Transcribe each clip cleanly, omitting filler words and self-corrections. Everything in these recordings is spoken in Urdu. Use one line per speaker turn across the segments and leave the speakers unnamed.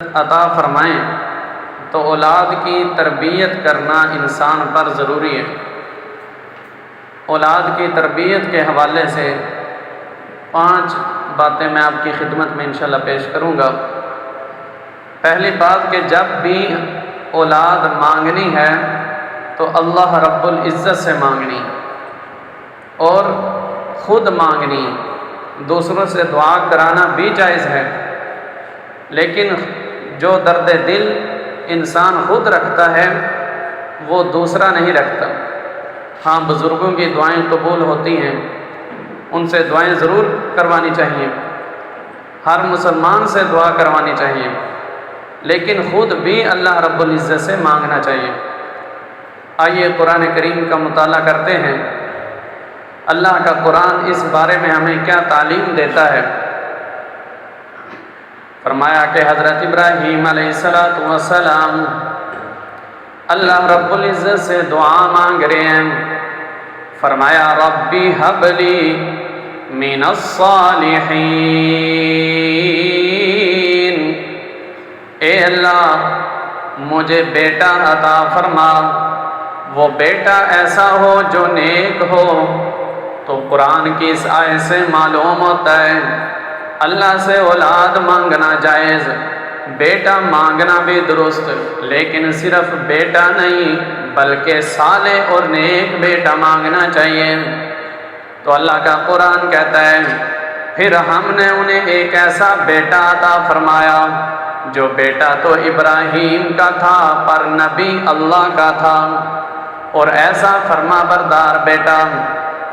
عطا فرمائیں تو اولاد کی تربیت کرنا انسان پر ضروری ہے۔ اولاد کی تربیت کے حوالے سے 5 باتیں میں آپ کی خدمت میں انشاءاللہ پیش کروں گا۔ پہلی بات کہ جب بھی اولاد مانگنی ہے تو اللہ رب العزت سے مانگنی اور خود مانگنی، دوسروں سے دعا کرانا بھی جائز ہے، لیکن جو درد دل انسان خود رکھتا ہے وہ دوسرا نہیں رکھتا۔ ہاں، بزرگوں کی دعائیں قبول ہوتی ہیں، ان سے دعائیں ضرور کروانی چاہیے، ہر مسلمان سے دعا کروانی چاہیے، لیکن خود بھی اللہ رب العزت سے مانگنا چاہیے۔ آئیے قرآن کریم کا مطالعہ کرتے ہیں، اللہ کا قرآن اس بارے میں ہمیں کیا تعلیم دیتا ہے۔ فرمایا کہ حضرت ابراہیم علیہ السلام اللہ رب العزت سے دعا مانگ رہے ہیں۔ فرمایا ربی ہب لی من الصالحین، اے اللہ مجھے بیٹا عطا فرما، وہ بیٹا ایسا ہو جو نیک ہو۔ تو قرآن کی اس آیت سے معلوم ہوتا ہے اللہ سے اولاد مانگنا جائز، بیٹا مانگنا بھی درست، لیکن صرف بیٹا نہیں بلکہ صالح اور نیک بیٹا مانگنا چاہیے۔ تو اللہ کا قرآن کہتا ہے پھر ہم نے انہیں ایک ایسا بیٹا عطا فرمایا جو بیٹا تو ابراہیم کا تھا پر نبی اللہ کا تھا، اور ایسا فرما بردار بیٹا۔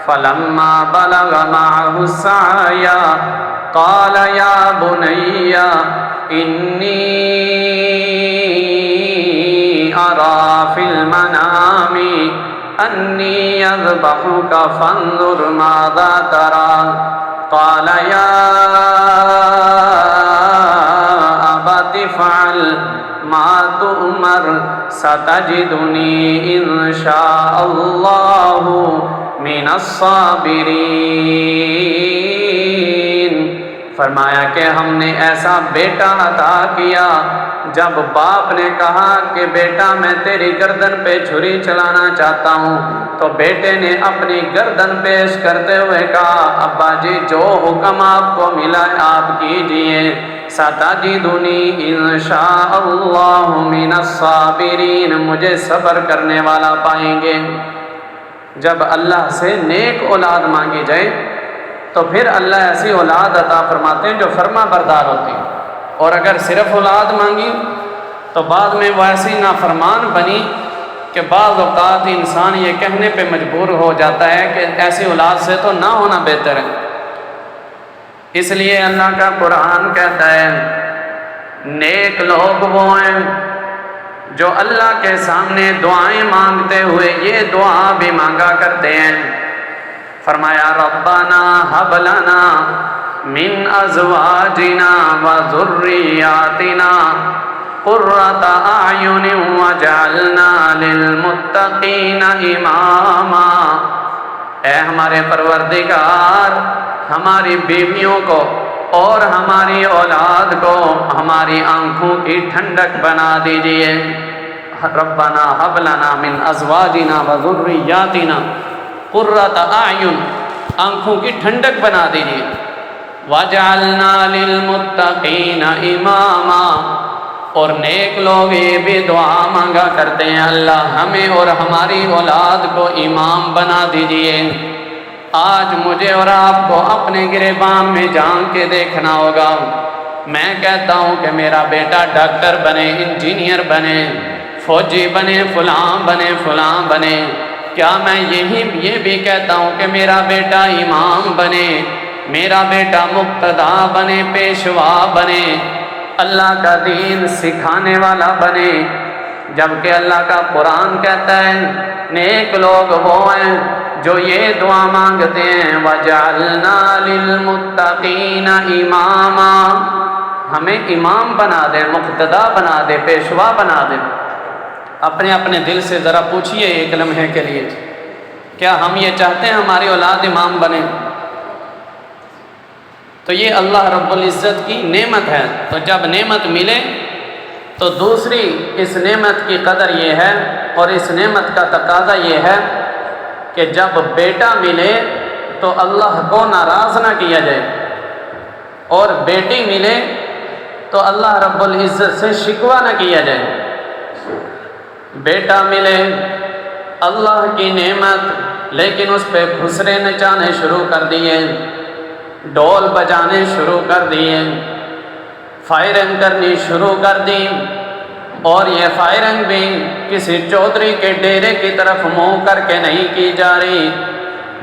فلما بلغ معه السعي قال يا بني إني أرى في المنام أني أذبحك فانظر ماذا ترى قال يا أبت افعل ما تؤمر ستجدني إن شاء الله من الصابرین۔ فرمایا کہ ہم نے ایسا بیٹا عطا کیا جب باپ نے کہا کہ بیٹا میں تیری گردن پہ چھری چلانا چاہتا ہوں تو بیٹے نے اپنی گردن پیش کرتے ہوئے کہا ابا جی جو حکم آپ کو ملا آپ کیجئے، ستجدنی ان شاء اللہ من الصابرین، مجھے صبر کرنے والا پائیں گے۔ جب اللہ سے نیک اولاد مانگی جائے تو پھر اللہ ایسی اولاد عطا فرماتے ہیں جو فرما بردار ہوتی ہے، اور اگر صرف اولاد مانگی تو بعد میں وہ ایسی نافرمان بنی کہ بعض اوقات انسان یہ کہنے پہ مجبور ہو جاتا ہے کہ ایسی اولاد سے تو نہ ہونا بہتر ہے۔ اس لیے اللہ کا قرآن کہتا ہے نیک لوگ وہ ہیں جو اللہ کے سامنے دعائیں مانگتے ہوئے یہ دعا بھی مانگا کرتے ہیں۔ فرمایا ربنا ہب لنا من ازواجنا وذریاتنا قرۃ اعین واجعلنا للمتقین اماما، اے ہمارے پروردگار ہماری بیویوں کو اور ہماری اولاد کو ہماری آنکھوں کی ٹھنڈک بنا دیجئے۔ ربنا ہب لنا من ازواجنا وذریاتنا قرۃ اعین، آنکھوں کی ٹھنڈک بنا دیجئے۔ وجعلنا للمتقین اماما، اور نیک لوگ یہ بھی دعا مانگا کرتے ہیں اللہ ہمیں اور ہماری اولاد کو امام بنا دیجئے۔ آج مجھے اور آپ کو اپنے گریبان میں جھانک کے دیکھنا ہوگا۔ میں کہتا ہوں کہ میرا بیٹا ڈاکٹر بنے، انجینئر بنے، فوجی بنے، فلاں بنے، کیا میں یہ بھی کہتا ہوں کہ میرا بیٹا امام بنے، میرا بیٹا مقتدا بنے، پیشوا بنے، اللہ کا دین سکھانے والا بنے؟ جبکہ اللہ کا قرآن کہتا ہے نیک لوگ وہ ہیں جو یہ دعا مانگتے ہیں وَجَعَلْنَا لِلْمُتَّقِينَ إِمَامًا، ہمیں امام بنا دے، مقتدا بنا دے، پیشوا بنا دے۔ اپنے اپنے دل سے ذرا پوچھئے ایک لمحے کے لیے، کیا ہم یہ چاہتے ہیں ہماری اولاد امام بنے؟ تو یہ اللہ رب العزت کی نعمت ہے، تو جب نعمت ملے تو دوسری اس نعمت کی قدر یہ ہے اور اس نعمت کا تقاضا یہ ہے کہ جب بیٹا ملے تو اللہ کو ناراض نہ کیا جائے، اور بیٹی ملے تو اللہ رب العزت سے شکوہ نہ کیا جائے۔ بیٹا ملے اللہ کی نعمت، لیکن اس پہ خسرے نچانے شروع کر دیے، ڈول بجانے شروع کر دیے، فائرنگ کرنی شروع کر دی، اور یہ فائرنگ بھی کسی چودھری کے ڈیرے کی طرف منہ کر کے نہیں کی جا رہی،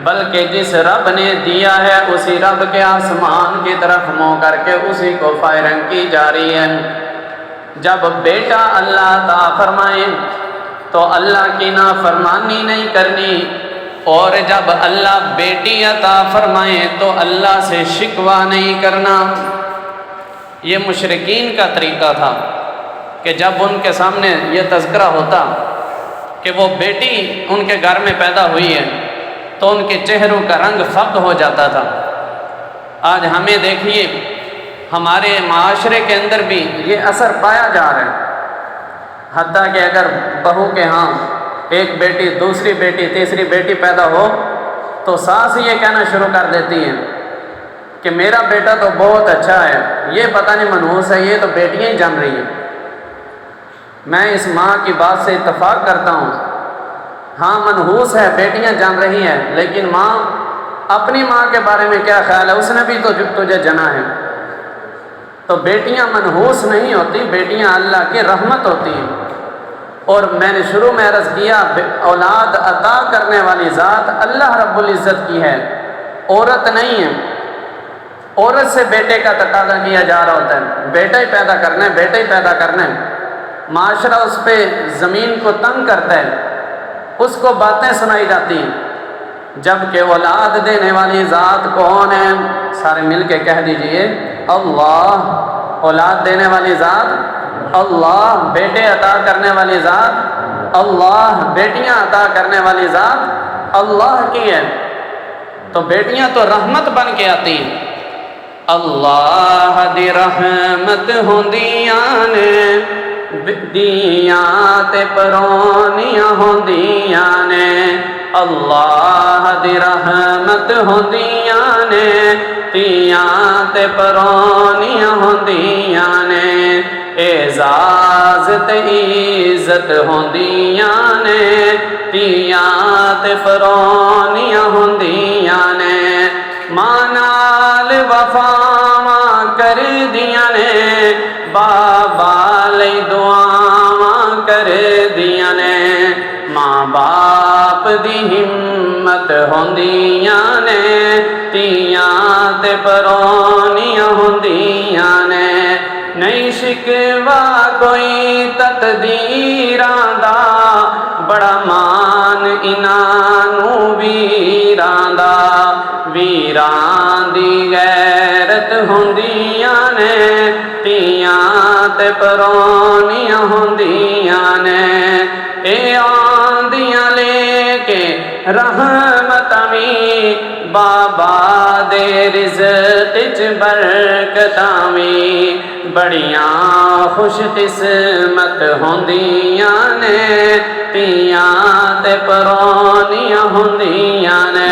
بلکہ جس رب نے دیا ہے اسی رب کے آسمان کی طرف منہ کر کے اسی کو فائرنگ کی جا رہی ہے۔ جب بیٹا اللہ عطا فرمائے تو اللہ کی نافرمانی نہیں کرنی، اور جب اللہ بیٹی عطا فرمائے تو اللہ سے شکوہ نہیں کرنا۔ یہ مشرکین کا طریقہ تھا کہ جب ان کے سامنے یہ تذکرہ ہوتا کہ وہ بیٹی ان کے گھر میں پیدا ہوئی ہے تو ان کے چہروں کا رنگ فقد ہو جاتا تھا۔ آج ہمیں دیکھیے ہمارے معاشرے کے اندر بھی یہ اثر پایا جا رہا ہے، حتیٰ کہ اگر بہو کے ہاں ایک بیٹی، دوسری بیٹی، تیسری بیٹی پیدا ہو تو ساس یہ کہنا شروع کر دیتی ہے کہ میرا بیٹا تو بہت اچھا ہے، یہ پتہ نہیں منحوس ہے، یہ تو بیٹیاں ہی جان رہی ہیں۔ میں اس ماں کی بات سے اتفاق کرتا ہوں، ہاں منحوس ہے، بیٹیاں جان رہی ہیں، لیکن ماں اپنی ماں کے بارے میں کیا خیال ہے؟ اس نے بھی تو تجھے جنا ہے۔ تو بیٹیاں منحوس نہیں ہوتی، بیٹیاں اللہ کی رحمت ہوتی ہیں۔ اور میں نے شروع میں عرض کیا اولاد عطا کرنے والی ذات اللہ رب العزت کی ہے، عورت نہیں ہے۔ عورت سے بیٹے کا تقاضا کیا جا رہا ہوتا ہے، بیٹا ہی پیدا کرنا ہے، بیٹا ہی پیدا کرنا ہے۔ معاشرہ اس پہ زمین کو تنگ کرتا ہے، اس کو باتیں سنائی جاتی ہیں، جبکہ اولاد دینے والی ذات کون ہے؟ سارے مل کے کہہ دیجئے اللہ۔ اولاد دینے والی ذات اللہ، بیٹے عطا کرنے والی ذات اللہ، بیٹیاں عطا کرنے والی ذات اللہ کی ہے۔ تو بیٹیاں تو رحمت بن کے آتی ہیں۔ اللہ دی رحمت ہوندیاں نے دیاں تے پرونیاں ہوندیاں نے، اللہ دی رحمت ہوندیاں نے دیاں تے پرونیاں ہوندیاں نے، اعزاز تے عزت ہوندیاں نے دیاں تے پرونیاں ہوندیاں نے، ماں نال وفاواں کر دیاں نے، بابا لئی دعاواں کر دیاں نے، ماں باپ دی ہمت ہوندیاں نے تیاں تے پرونیاں ہوندیاں نے، نہیں شکوا کوئی تقدیراں دا، بڑا مان انہاں نوں ویراں دا، ویراں دی غیرت ہوندیاں نے تیاں تے پرونیاں ہوندیاں نے، اے آندیاں لے کے رحمتاں وی، بابا دے رزق وچ برکتاں وی، بڑیاں خوش قسمت ہوندیاں نے تیاں تے پرونیاں ہوندیاں نے۔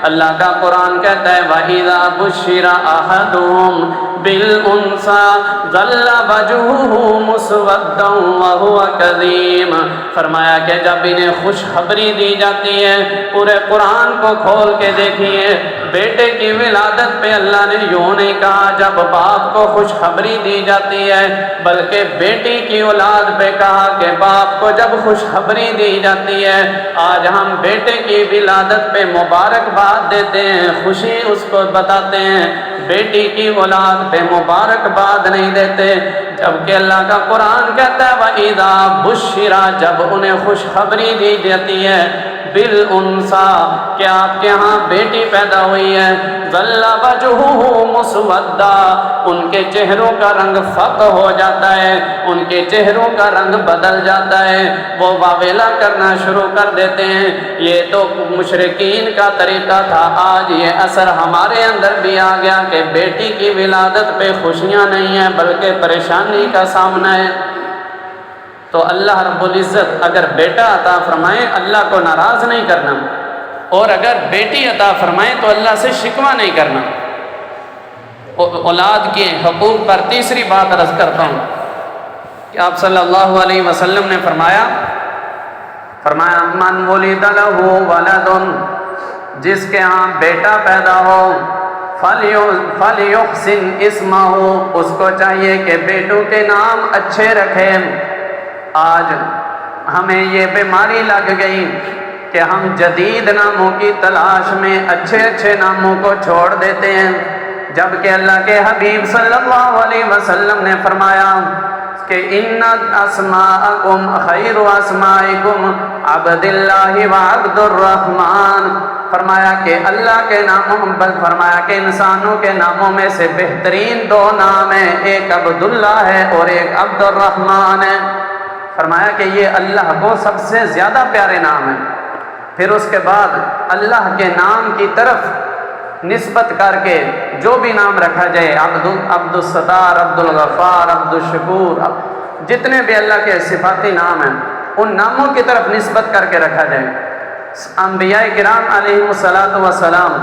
اللہ کا قرآن کہتا ہے وَإِذَا بُشِّرَ أَحَدُهُمْ بِالْأُنثىٰ ظَلَّ وَجْهُهُ مُسْوَدًّا وَهُوَ كَظِيمٌ، فرمایا کہ جب انہیں خوشخبری دی جاتی ہے، پورے قرآن کو کھول کے دیکھیے، بیٹے کی ولادت پہ اللہ نے یوں نہیں کہا جب باپ کو خوشخبری دی جاتی ہے، بلکہ بیٹی کی اولاد پہ کہا کہ باپ کو جب خوشخبری دی جاتی ہے۔ آج ہم بیٹے کی ولادت پہ مبارکباد دیتے ہیں، خوشی اس کو بتاتے ہیں، بیٹی کی اولاد پہ مبارکباد نہیں دیتے، جبکہ اللہ کا قرآن کہتا ہے وَإِذَا بُشِّرَ، جب انہیں خوشخبری دی جاتی ہے بِالْأُنثىٰ کہ آپ کے ہاں بیٹی پیدا ہوئی ہے، ظَلَّ وَجْهُهُ مُسْوَدًّا، ان کے چہروں کا رنگ فق ہو جاتا ہے، ان کے چہروں کا رنگ بدل جاتا ہے، وہ واویلا کرنا شروع کر دیتے ہیں۔ یہ تو مشرکین کا طریقہ تھا، آج یہ اثر ہمارے اندر بھی آ گیا کہ بیٹی کی ولادت پہ خوشیاں نہیں ہیں بلکہ پریشانی کا سامنا ہے۔ تو اللہ رب العزت اگر بیٹا عطا فرمائے اللہ کو ناراض نہیں کرنا، اور اگر بیٹی عطا فرمائے تو اللہ سے شکوہ نہیں کرنا۔ اولاد کے حقوق پر تیسری بات عرض کرتا ہوں کہ آپ صلی اللہ علیہ وسلم نے فرمایا من ولد لہ ولد، جس کے ہاں بیٹا پیدا ہو، فَلْيُحْسِنْ اسْمَهُ، اس کو چاہیے کہ بیٹوں کے نام اچھے رکھے۔ آج ہمیں یہ بیماری لگ گئی کہ ہم جدید ناموں کی تلاش میں اچھے اچھے ناموں کو چھوڑ دیتے ہیں، جبکہ اللہ کے حبیب صلی اللہ علیہ وسلم نے فرمایا کہ ان اسماءکم خیر اسمائکم عبد اللہ و عبد الرحمن، فرمایا کہ اللہ کے ناموں، فرمایا کہ انسانوں کے ناموں میں سے بہترین دو نام ہیں، ایک عبداللہ ہے اور ایک عبد الرحمن ہے۔ فرمایا کہ یہ اللہ کو سب سے زیادہ پیارے نام ہیں۔ پھر اس کے بعد اللہ کے نام کی طرف نسبت کر کے جو بھی نام رکھا جائے، عبد الستار، عبد الغفار، عبد الشکور، جتنے بھی اللہ کے صفاتی نام ہیں ان ناموں کی طرف نسبت کر کے رکھا جائے۔ انبیاء کرام علیہ السلام،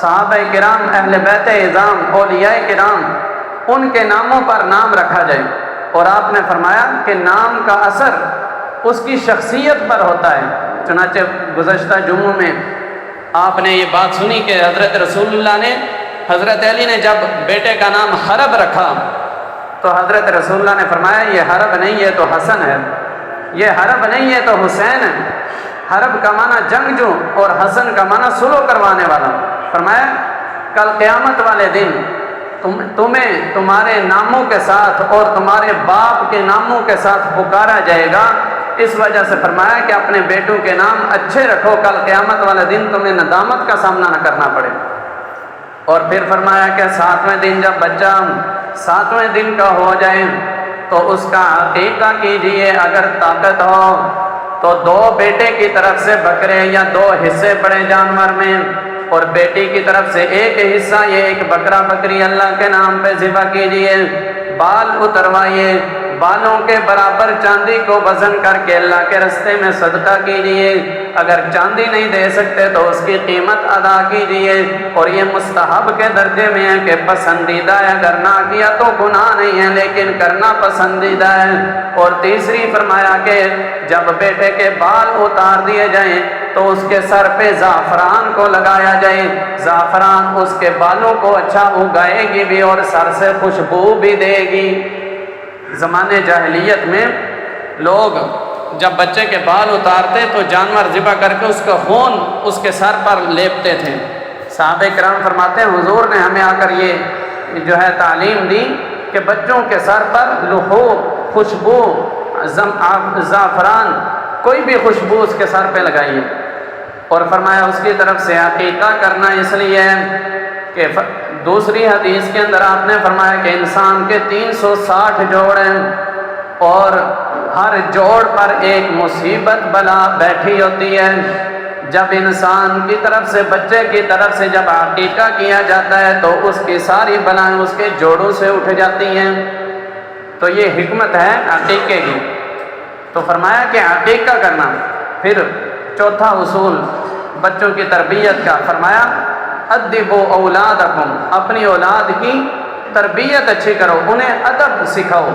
صحابہ کرام، اہل بیت اعظام، اولیاء کرام، ان کے ناموں پر نام رکھا جائے۔ اور آپ نے فرمایا کہ نام کا اثر اس کی شخصیت پر ہوتا ہے۔ چنانچہ گزشتہ جمعوں میں آپ نے یہ بات سنی کہ حضرت رسول اللہ نے، حضرت علی نے جب بیٹے کا نام حرب رکھا تو حضرت رسول اللہ نے فرمایا یہ حرب نہیں، یہ تو حسن ہے، یہ حرب نہیں، یہ تو حسین ہے۔ حرب کا معنی جنگجو اور حسن کا معنی سلو کروانے والا۔ فرمایا کل قیامت والے دن تمہیں تمہارے ناموں کے ساتھ اور تمہارے باپ کے ناموں کے ساتھ پکارا جائے گا، اس وجہ سے فرمایا کہ اپنے بیٹوں کے نام اچھے رکھو، کل قیامت والے دن تمہیں ندامت کا سامنا نہ کرنا پڑے۔ اور پھر فرمایا کہ 7ویں دن جب بچہ 7ویں دن کا ہو جائے تو اس کا عقیقہ کیجئے، اگر طاقت ہو تو 2 بیٹے کی طرف سے بکرے یا 2 حصے پڑے جانور میں، اور بیٹی کی طرف سے 1 حصہ، یہ 1 بکرا بکری اللہ کے نام پہ ذبح کیجئے۔ بال اتروائیے، بالوں کے برابر چاندی کو وزن کر کے اللہ کے راستے میں صدقہ کیجئے۔ اگر چاندی نہیں دے سکتے تو اس کی قیمت ادا کیجئے، اور یہ مستحب کے درجے میں ہے کہ پسندیدہ ہے، اگر نہ کیا تو گناہ نہیں ہے لیکن کرنا پسندیدہ ہے۔ اور تیسری فرمایا کہ جب بیٹے کے بال اتار دیے جائیں تو اس کے سر پہ زعفران کو لگایا جائے، زعفران اس کے بالوں کو اچھا اگائے گی بھی اور سر سے خوشبو بھی دے گی۔ زمانے جاہلیت میں لوگ جب بچے کے بال اتارتے تو جانور ذبح کر کے اس کا خون اس کے سر پر لیپتے تھے۔ صحابہ کرام فرماتے ہیں حضور نے ہمیں آ کر یہ جو ہے تعلیم دی کہ بچوں کے سر پر لحوف، خوشبو، زعفران، کوئی بھی خوشبو اس کے سر پہ لگائیے۔ اور فرمایا اس کی طرف سے عقیقہ کرنا اس لیے کہ دوسری حدیث کے اندر آپ نے فرمایا کہ انسان کے 360 جوڑ ہیں اور ہر جوڑ پر ایک مصیبت بلا بیٹھی ہوتی ہے۔ جب انسان کی طرف سے، بچے کی طرف سے جب عقیقہ کیا جاتا ہے تو اس کی ساری بلائیں اس کے جوڑوں سے اٹھ جاتی ہیں۔ تو یہ حکمت ہے عقیقے کی۔ تو فرمایا کہ عقیقہ کرنا۔ پھر چوتھا اصول بچوں کی تربیت کا، فرمایا ادبوا اولادکم، اپنی اولاد کی تربیت اچھی کرو، انہیں ادب سکھاؤ،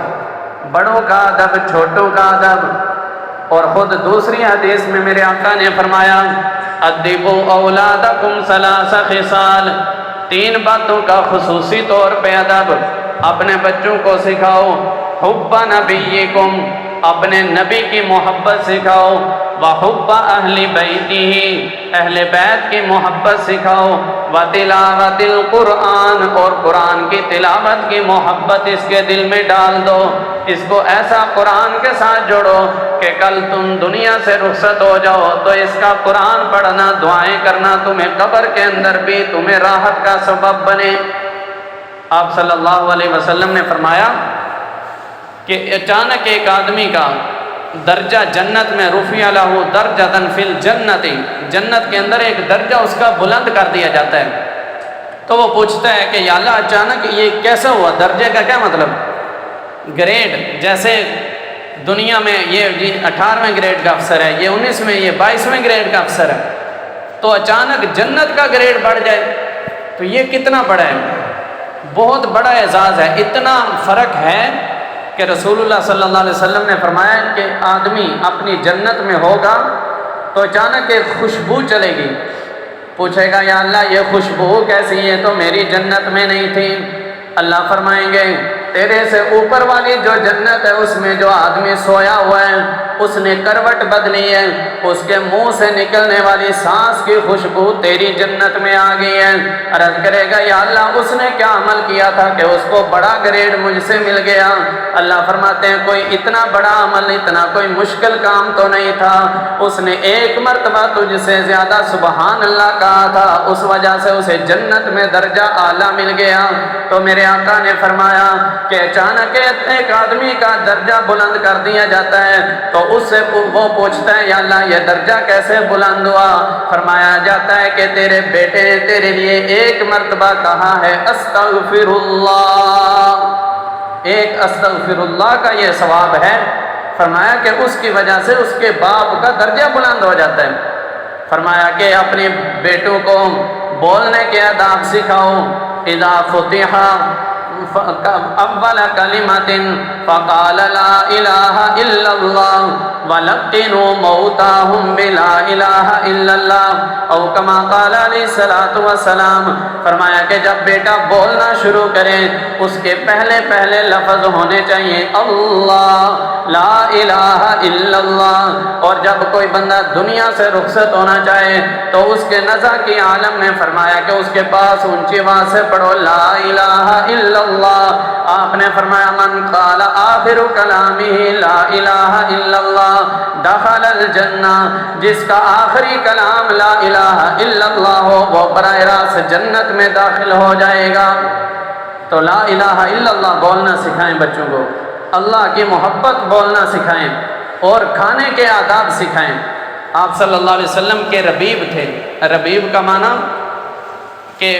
بڑوں کا ادب، چھوٹوں کا ادب۔ اور خود دوسری حدیث میں میرے آقا نے فرمایا ادبوا اولادکم 3 خصال، 3 باتوں کا خصوصی طور پہ ادب اپنے بچوں کو سکھاؤ۔ حب نبیکم، اپنے نبی کی محبت سکھاؤ، وحب اہل بیتہ، اہل بیت کی محبت سکھاؤ، وتلاوت القرآن، اور قرآن کی تلاوت کی محبت اس کے دل میں ڈال دو۔ اس کو ایسا قرآن کے ساتھ جوڑو کہ کل تم دنیا سے رخصت ہو جاؤ تو اس کا قرآن پڑھنا، دعائیں کرنا تمہیں قبر کے اندر بھی تمہیں راحت کا سبب بنے۔ آپ صلی اللہ علیہ وسلم نے فرمایا کہ اچانک ایک آدمی کا درجہ جنت میں رفع لہ درجۃ فی الجنت، جنت کے اندر ایک درجہ اس کا بلند کر دیا جاتا ہے۔ تو وہ پوچھتا ہے کہ یا اللہ اچانک یہ کیسا ہوا، درجے کا کیا مطلب؟ گریڈ، جیسے دنیا میں یہ 18ویں گریڈ کا افسر ہے، یہ 19ویں، یہ 22ویں گریڈ کا افسر ہے، تو اچانک جنت کا گریڈ بڑھ جائے تو یہ کتنا بڑا ہے، بہت بڑا اعزاز ہے۔ اتنا فرق ہے کہ رسول اللہ صلی اللہ علیہ وسلم نے فرمایا کہ آدمی اپنی جنت میں ہوگا تو اچانک ایک خوشبو چلے گی، پوچھے گا یا اللہ یہ خوشبو کیسی ہے، تو میری جنت میں نہیں تھی۔ اللہ فرمائیں گے تیرے سے اوپر والی جو جنت ہے اس میں جو آدمی سویا ہوا ہے اس نے کروٹ بدلی ہے، اس کے منہ سے نکلنے والی سانس کی خوشبو تیری جنت میں آ گئی ہے۔ عرض کرے گا یا اللہ اس نے کیا عمل کیا تھا کہ اس کو بڑا گریڈ مجھ سے مل گیا؟ اللہ فرماتے ہیں کوئی اتنا بڑا عمل، اتنا کوئی مشکل کام تو نہیں تھا، اس نے ایک مرتبہ تجھ سے زیادہ سبحان اللہ کہا تھا، اس وجہ سے اسے جنت میں درجہ اعلیٰ مل گیا۔ تو میرے آقا نے فرمایا کہ اچانک ایک آدمی کا درجہ بلند کر دیا جاتا ہے تو اس سے وہ پوچھتا ہے یا اللہ یہ درجہ کیسے بلند ہوا؟ فرمایا جاتا ہے کہ تیرے بیٹے نے تیرے لیے ایک مرتبہ کہا ہے استغفر اللہ، ایک استغفر اللہ کا یہ ثواب ہے۔ فرمایا کہ اس کی وجہ سے اس کے باپ کا درجہ بلند ہو جاتا ہے۔ فرمایا کہ اپنے بیٹوں کو بولنے کے آداب سکھاؤ، اذا فتح اول کلمۃ فقال لا الہ الا اللہ ولقنوا موتاہم بلا الہ الا اللہ، او کما قال علیہ الصلوۃ والسلام۔ فرمایا کہ جب بیٹا بولنا شروع کرے اس کے پہلے پہلے لفظ ہونے چاہیے اللہ، لا الہ الا اللہ، اور جب کوئی بندہ دنیا سے رخصت ہونا چاہے تو اس کے نزا کی عالم نے فرمایا کہ اس کے پاس اونچی آواز سے پڑھو لا الہ الا اللہ۔ آپ نے فرمایا من قال آخر کلامہ لا الہ الا اللہ دخل الجنہ، جس کا آخری کلام لا الہ الا اللہ ہو وہ براہ راست جنت میں داخل ہو جائے گا۔ تو لا الہ الا اللہ بولنا سکھائیں بچوں کو، اللہ کی محبت بولنا سکھائیں اور کھانے کے آداب سکھائیں۔ آپ صلی اللہ علیہ وسلم کے ربیب تھے، ربیب کا معنی کہ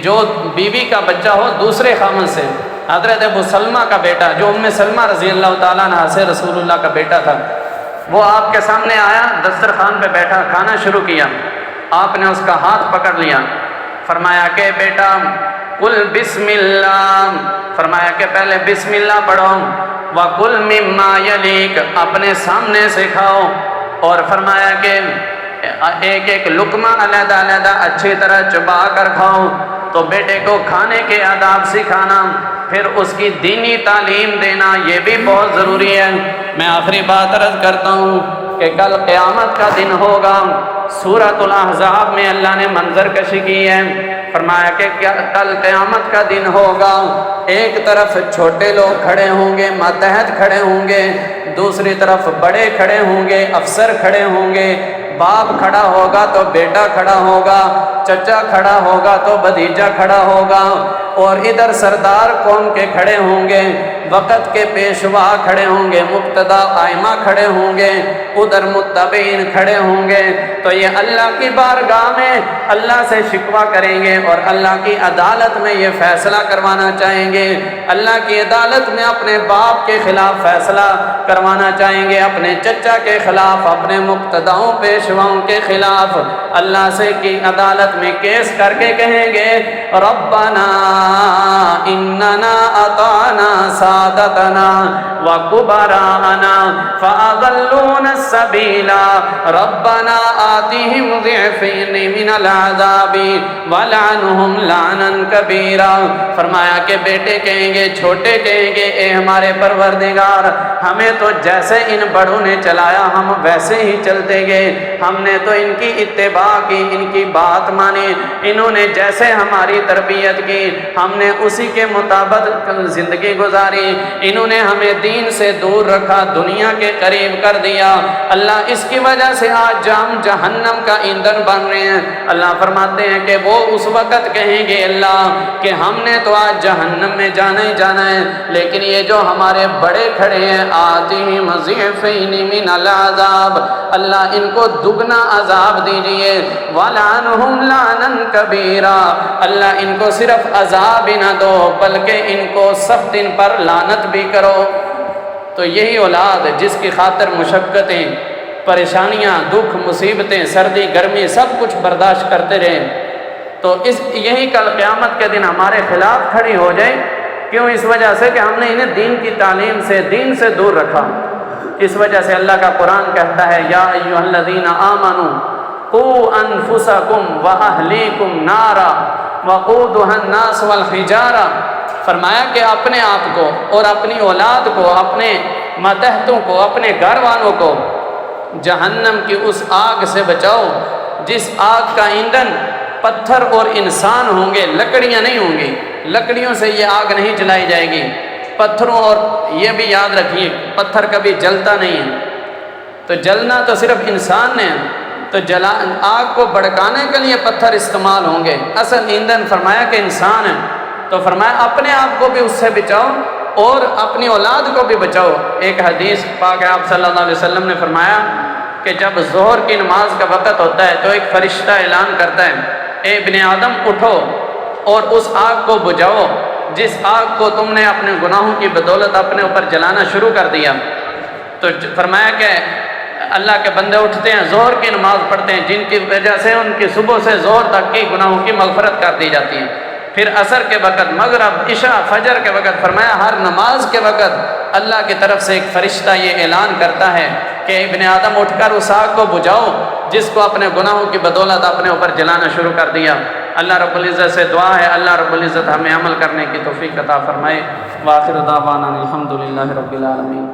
جو بیوی کا بچہ ہو دوسرے خامن سے۔ حضرت ابو سلمہ کا بیٹا جو ام سلمہ رضی اللہ تعالیٰ عنہ سے رسول اللہ کا بیٹا تھا، وہ آپ کے سامنے آیا، دسترخوان پہ بیٹھا، کھانا شروع کیا، آپ نے اس کا ہاتھ پکڑ لیا، فرمایا کہ بیٹا قل بسم اللہ، فرمایا کہ پہلے بسم اللہ پڑھو، وَقُلْ مِمَّا يَلِيكَ، اپنے سامنے سے کھاؤ، اور فرمایا کہ ایک ایک لقمہ علیحدہ علیحدہ اچھی طرح چبا کر کھاؤ۔ تو بیٹے کو کھانے کے آداب سکھانا، پھر اس کی دینی تعلیم دینا یہ بھی بہت ضروری ہے۔ میں آخری بات عرض کرتا ہوں کہ کل قیامت کا دن ہوگا، سورۃ الاحزاب میں اللہ نے منظر کشی کی ہے، فرمایا کہ کل قیامت کا دن ہوگا، ایک طرف چھوٹے لوگ کھڑے ہوں گے، ماتحت کھڑے ہوں گے، دوسری طرف بڑے کھڑے ہوں گے، افسر کھڑے ہوں گے، باپ کھڑا ہوگا تو بیٹا کھڑا ہوگا، چچا کھڑا ہوگا تو بھتیجا کھڑا ہوگا، اور ادھر سردار قوم کے کھڑے ہوں گے، وقت کے پیشوا کھڑے ہوں گے، مقتدا ائمہ کھڑے ہوں گے، ادھر متبعین کھڑے ہوں گے۔ تو یہ اللہ کی بارگاہ میں اللہ سے شکوہ کریں گے اور اللہ کی عدالت میں یہ فیصلہ کروانا چاہیں گے، اللہ کی عدالت میں اپنے باپ کے خلاف فیصلہ کروانا چاہیں گے، اپنے چچا کے خلاف، اپنے مقتداؤں پیشواؤں کے خلاف اللہ سے کی عدالت میں کیس کر کے کہیں گے ربنا اننا اطعنا سادتنا وکبراءنا فاضلونا السبیل ربنا آتهم ضعفین من العذاب ولعنهم لعنا کبیرا۔ فرمایا کہ بیٹے کہیں گے، چھوٹے کہیں گے اے ہمارے پروردگار ہمیں تو جیسے ان بڑوں نے چلایا ہم ویسے ہی چلتے گئے، ہم نے تو ان کی اتباع کی، ان کی بات مانی، انہوں نے جیسے ہماری تربیت کی ہم نے اسی کے مطابق زندگی گزاری، انہوں نے ہمیں دین سے دور رکھا، دنیا کے قریب کر دیا، اللہ اس کی وجہ سے آج ہم جہنم کا ایندھن بن رہے ہیں۔ اللہ فرماتے ہیں کہ وہ اس وقت کہیں گے اللہ کہ ہم نے تو آج جہنم میں جانا ہی جانا ہے، لیکن یہ جو ہمارے بڑے کھڑے ہیں آتِهِمْ ضِعْفَيْنِ مِنَ الْعَذَابِ، اللہ ان کو دگنا عذاب دیجئے، وَلَعَنْهُمْ لَعْنًا كَبِيرًا، اللہ ان کو صرف عذاب ہی نہ دو بلکہ ان کو سخت ان پر لعنت بھی کرو۔ تو یہی اولاد جس کی خاطر مشقتیں، پریشانیاں، دکھ، مصیبتیں، سردی گرمی سب کچھ برداشت کرتے رہے، تو یہی کل قیامت کے دن ہمارے خلاف کھڑی ہو جائے۔ کیوں؟ اس وجہ سے کہ ہم نے انہیں دین کی تعلیم سے، دین سے دور رکھا۔ اس وجہ سے اللہ کا قرآن کہتا ہے یا ایھا الذین آمنوا قوا انفسکم واہلیکم نارا وقودھا الناس والحجارہ، فرمایا کہ اپنے آپ کو اور اپنی اولاد کو، اپنے ماتحتوں کو، اپنے گھر والوں کو جہنم کی اس آگ سے بچاؤ جس آگ کا ایندھن پتھر اور انسان ہوں گے، لکڑیاں نہیں ہوں گی۔ لکڑیوں سے یہ آگ نہیں جلائی جائے گی، پتھروں، اور یہ بھی یاد رکھیے پتھر کبھی جلتا نہیں ہے، تو جلنا تو صرف انسان نے، تو آگ کو بھڑکانے کے لیے پتھر استعمال ہوں گے، اصل ایندھن فرمایا کہ انسان ہے۔ تو فرمایا اپنے آپ کو بھی اس سے بچاؤ اور اپنی اولاد کو بھی بچاؤ۔ ایک حدیث پاک آپ صلی اللہ علیہ وسلم نے فرمایا کہ جب ظہر کی نماز کا وقت ہوتا ہے تو ایک فرشتہ اعلان کرتا ہے، اے ابن آدم اٹھو اور اس آگ کو بجھاؤ جس آگ کو تم نے اپنے گناہوں کی بدولت اپنے اوپر جلانا شروع کر دیا۔ تو فرمایا کہ اللہ کے بندے اٹھتے ہیں، ظہر کی نماز پڑھتے ہیں، جن کی وجہ سے ان کی صبح سے ظہر تک کی گناہوں کی مغفرت کر دی جاتی ہے۔ پھر عصر کے وقت، مغرب، عشاء، فجر کے وقت، فرمایا ہر نماز کے وقت اللہ کی طرف سے ایک فرشتہ یہ اعلان کرتا ہے کہ ابن آدم اٹھ کر اس آگ کو بجھاؤ جس کو اپنے گناہوں کی بدولت اپنے اوپر جلانا شروع کر دیا۔ اللہ رب العزت سے دعا ہے اللہ رب العزت ہمیں عمل کرنے کی توفیق عطا فرمائے۔ وآخر دعوانا الحمدللہ رب العالمین۔